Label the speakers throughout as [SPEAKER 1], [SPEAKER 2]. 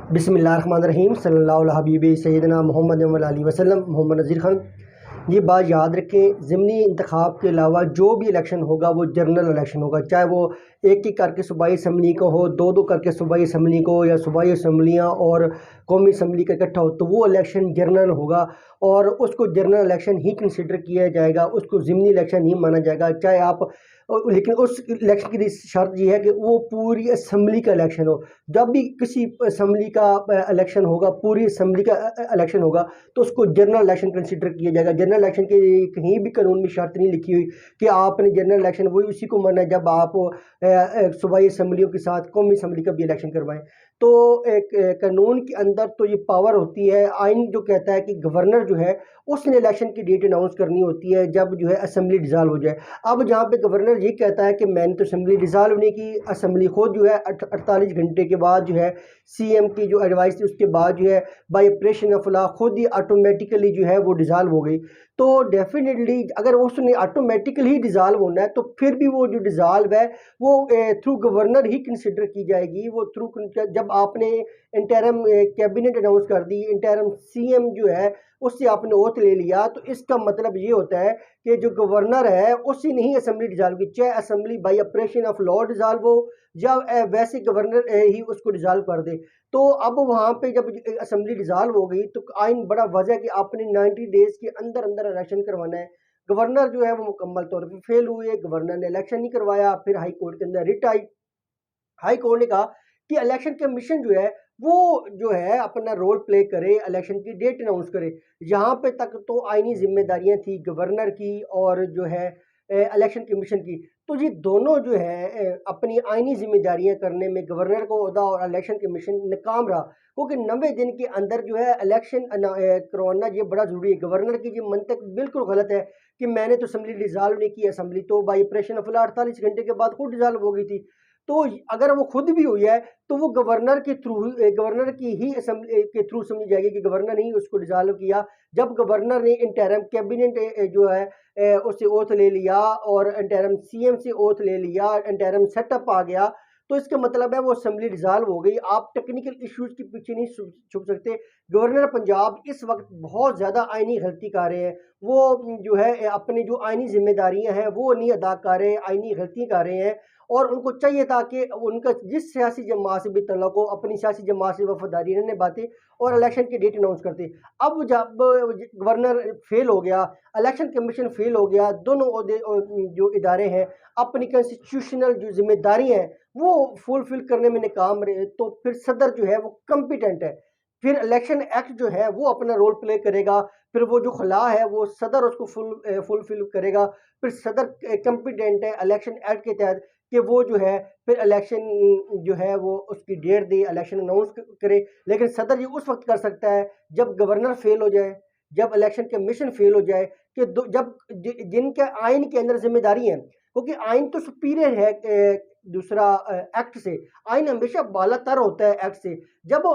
[SPEAKER 1] बिस्मिल्लाहिर्रहमानिर्रहीम सल्लल्लाहु अलैहि हबीबी सैयदना मोहम्मद व आलिहि वसल्लम। मोहम्मद नज़ीर खान, ये बात याद रखें, ज़िमनी इंतखाब के अलावा जो भी इलेक्शन होगा वो जनरल इलेक्शन होगा, चाहे वो एक एक करके सूबाई असम्बली को हो, दो दो करके सूबाई असम्बली को, या सूबाई असम्बलियाँ और कौमी असम्बली का इकट्ठा हो, तो वो इलेक्शन जनरल होगा और उसको जनरल इलेक्शन ही कंसिडर किया जाएगा, उसको ज़िमनी इलेक्शन नहीं माना जाएगा। चाहे आप लेकिन उस इलेक्शन की शर्त ये है कि वो पूरी असम्बली का इलेक्शन हो। जब भी किसी असम्बली का इलेक्शन होगा, पूरी असम्बली का इलेक्शन होगा, तो उसको जनरल इलेक्शन कंसिडर किया जाएगा। जनरल इलेक्शन की कहीं भी कानून में शर्त नहीं लिखी हुई कि आपने जनरल इलेक्शन वही उसी को माना है जब आप सूबाई असम्बलियों के साथ कौमी असम्बली का भी इलेक्शन करवाएं। तो एक कानून के अंदर तो ये पावर होती है, आइन जो कहता है कि गवर्नर जो है उसने इलेक्शन की डेट अनाउंस करनी होती है जब जो है असम्बली डिज़ाल्व हो जाए। अब जहाँ पे गवर्नर ये कहता है कि मैंने तो असम्बली डिज़ाल्व नहीं की, असम्बली खुद जो है 48 घंटे के बाद जो है सीएम की जो एडवाइस थी उसके बाद जो है बाय ऑपरेशन ऑफ लॉ खुद ही ऑटोमेटिकली जो है वो डिज़ाल्व हो गई। तो डेफिनेटली अगर उसने ऑटोमेटिकली ही डिज़ाल्व होना है तो फिर भी वो जो डिज़ाल्व है वो थ्रू गवर्नर ही कंसिडर की जाएगी। वो थ्रू जब आपने इंटरम कैबिनेट अनाउंस कर दी, इंटरम सीएम जो है उससे आपने ओथ ले लिया, तो इसका मतलब ये होता है कि जो गवर्नर है उसी ने ही असम्बली डिज़ाल्व की, चाहे assembly by operation of law dissolve हो या वैसे गवर्नर ही उसको डिज़ाल्व कर दे। तो अब वहाँ पे जब असम्बली डिज़ाल्व हो गई तो आइन बड़ा वजह है कि आपने 90 डेज के अंदर अंदर इलेक्शन करवाना है। गवर्नर जो है वो मुकम्मल तौर पर फेल हुए, गवर्नर ने इलेक्शन नहीं करवाया, फिर हाई कोर्ट के अंदर रिट आई। हाई कोर्ट ने कहा कि इलेक्शन कमीशन जो है वो जो है अपना रोल प्ले करे, इलेक्शन की डेट अनाउंस करे। यहाँ पे तक तो आईनी जिम्मेदारियां थी गवर्नर की और जो है इलेक्शन कमीशन की। तो ये दोनों जो है अपनी आईनी जिम्मेदारियां करने में गवर्नर को ओहदा और इलेक्शन कमीशन नाकाम रहा, क्योंकि 90 दिन के अंदर जो है इलेक्शन करवाना ये बड़ा ज़रूरी है। गवर्नर की ये मंतक बिल्कुल गलत है कि मैंने तो असम्बली डिज़ाल्व नहीं की, असम्बली तो बाई ऑपरेशन ऑफ लॉ 48 घंटे के बाद खुद डिज़ाल्व हो गई थी। तो अगर वो खुद भी हुई है तो वो गवर्नर के थ्रू, गवर्नर की ही असेंबली के थ्रू समझी जाएगी कि गवर्नर ने ही उसको डिसॉल्व किया। जब गवर्नर ने इंटरिम कैबिनेट जो है उससे ओथ ले लिया और इंटरिम सीएम से ओथ ले लिया, इंटरिम सेटअप आ गया, तो इसका मतलब है वो असेंबली डिसॉल्व हो गई। आप टेक्निकल इश्यूज के पीछे नहीं छुप सकते। गवर्नर पंजाब इस वक्त बहुत ज़्यादा आइनी गलती कर रहे हैं। वो जो है अपनी जो आइनी जिम्मेदारियां हैं वो नहीं अदा कर रहे, आइनी गलती कर रहे हैं। और उनको चाहिए था कि उनका जिस सियासी जमात से भी तल्लुक़ हो अपनी सियासी जमात से वफादारी रहने बातें और इलेक्शन की डेट अनाउंस करते। अब जब गवर्नर फेल हो गया, इलेक्शन कमीशन फेल हो गया, दोनों जो इदारे हैं अपनी कॉन्स्टिट्यूशनल जो जिम्मेदारी हैं वो फुलफिल करने में नाकाम रहे, तो फिर सदर जो है वो कम्पिटेंट है। फिर इलेक्शन एक्ट जो है वो अपना रोल प्ले करेगा, फिर वो जो खला है वो सदर उसको फुलफिल करेगा। फिर सदर कम्पिटेंट है इलेक्शन एक्ट के तहत कि वो जो है फिर इलेक्शन जो है वो उसकी डेट दे, इलेक्शन अनाउंस करे। लेकिन सदर ये उस वक्त कर सकता है जब गवर्नर फेल हो जाए, जब इलेक्शन कमीशन फेल हो जाए, कि जब जिनके आइन के अंदर जिम्मेदारी है, क्योंकि आइन तो सुपीरियर है दूसरा एक्ट से। आइन हमेशा बालातर होता है एक्ट से। जब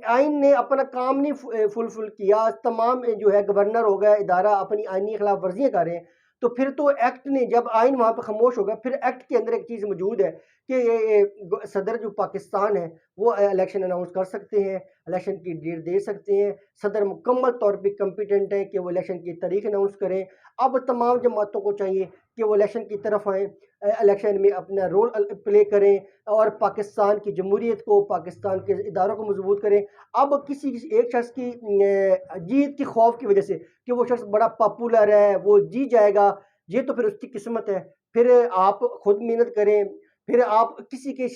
[SPEAKER 1] आइन ने अपना काम नहीं फुलफिल किया, तमाम जो है गवर्नर हो गया इदारा अपनी आइनी खिलाफ वर्जियाँ कर रहे हैं, तो फिर तो एक्ट ने, जब आइन वहाँ पर खामोश होगा, फिर एक्ट के अंदर एक चीज़ मौजूद है कि सदर जो पाकिस्तान है वो इलेक्शन अनाउंस कर सकते हैं, इलेक्शन की डेट दे सकते हैं। सदर मुकम्मल तौर पे कम्पिटेंट है कि वो इलेक्शन की तारीख अनाउंस करें। अब तमाम जमातों को चाहिए कि वो इलेक्शन की तरफ आएँ, इलेक्शन में अपना रोल प्ले करें और पाकिस्तान की जमहूरियत को, पाकिस्तान के इदारों को मजबूत करें। अब किसी एक शख्स की जीत के खौफ की वजह से कि वो शख्स बड़ा पॉपुलर है, वो जीत जाएगा, ये तो फिर उसकी किस्मत है। फिर आप खुद मेहनत करें, फिर आप किसी की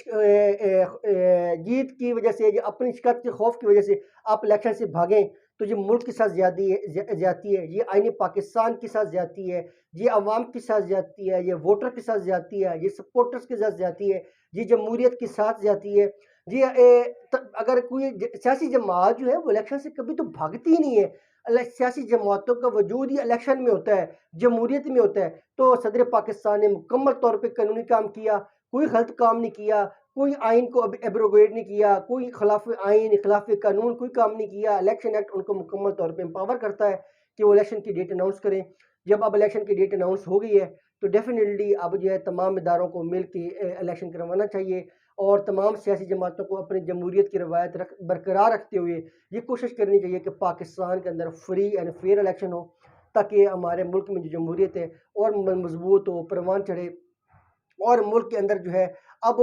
[SPEAKER 1] जीत की वजह से या अपनी शिकस्त के खौफ की वजह से आप इलेक्शन से भागें, तो ये मुल्क के साथ ज्यादती है, ये आईने पाकिस्तान के साथ ज्यादती है, ये अवाम के साथ ज्यादती है, ये वोटर के साथ ज्यादती है, ये सपोर्टर्स के साथ ज्यादती है, ये जमहूरियत के साथ ज्यादती है। ये अगर कोई सियासी जमात जो है वो इलेक्शन से कभी तो भागती ही नहीं है। सियासी जमातों का वजूद ही इलेक्शन में होता है, जमहूरियत में होता है। तो सदर पाकिस्तान ने मुकम्मल तौर पर कानूनी काम किया, कोई गलत काम नहीं किया, कोई आइन को एब्रोगेट नहीं किया, कोई खिलाफ आइन खिलाफ कानून कोई काम नहीं किया। इलेक्शन एक्ट उनको मुकम्मल तौर पे एम्पावर करता है कि वो इलेक्शन की डेट अनाउंस करें। जब अब इलेक्शन की डेट अनाउंस हो गई है तो डेफिनेटली अब जो है तमाम इदारों को मिल के इलेक्शन करवाना चाहिए। और तमाम सियासी जमातों को अपनी जमहूरियत की रवायत बरकरार रखते हुए ये कोशिश करनी चाहिए कि पाकिस्तान के अंदर फ्री एंड फेयर इलेक्शन हो, ताकि हमारे मुल्क में जो जमहूरियत है और मजबूत हो, परवान चढ़े। और मुल्क के अंदर जो है अब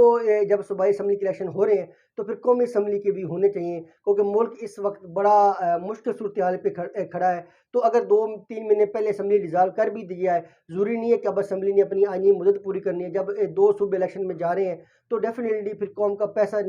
[SPEAKER 1] जब सूबाई असम्बली के इलेक्शन हो रहे हैं तो फिर कौमी असम्बली के भी होने चाहिए, क्योंकि मुल्क इस वक्त बड़ा मुश्किल सूरत हाल पे खड़ा है। तो अगर 2-3 महीने पहले असम्बली डिज़ाल्व कर भी दी जाए, ज़रूरी नहीं है कि अब असम्बली ने अपनी आइनी मुदत पूरी करनी है। जब दो सूबे इलेक्शन में जा रहे हैं तो डेफिनेटली फिर कौम का पैसा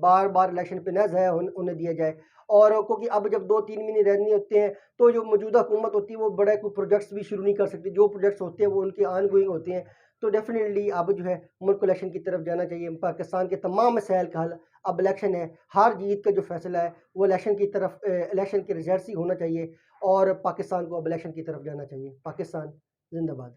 [SPEAKER 1] बार बार इलेक्शन पे ना ज़ाया होने दिया जाए। और क्योंकि अब जब 2-3 महीने रहने होते हैं तो जो मौजूदा हुकूमत होती है वो बड़ा कोई प्रोजेक्ट्स भी शुरू नहीं कर सकती, जो प्रोजेक्ट्स होते हैं वो उनके आन गोइंग होते हैं। तो डेफिनेटली अब जो है मुल्क को इलेक्शन की तरफ जाना चाहिए। पाकिस्तान के तमाम मसाइल का हल अब इलेक्शन है। हार जीत का जो फैसला है वो इलेक्शन की तरफ, इलेक्शन के रिजल्ट ही होना चाहिए और पाकिस्तान को अब इलेक्शन की तरफ जाना चाहिए। पाकिस्तान जिंदाबाद।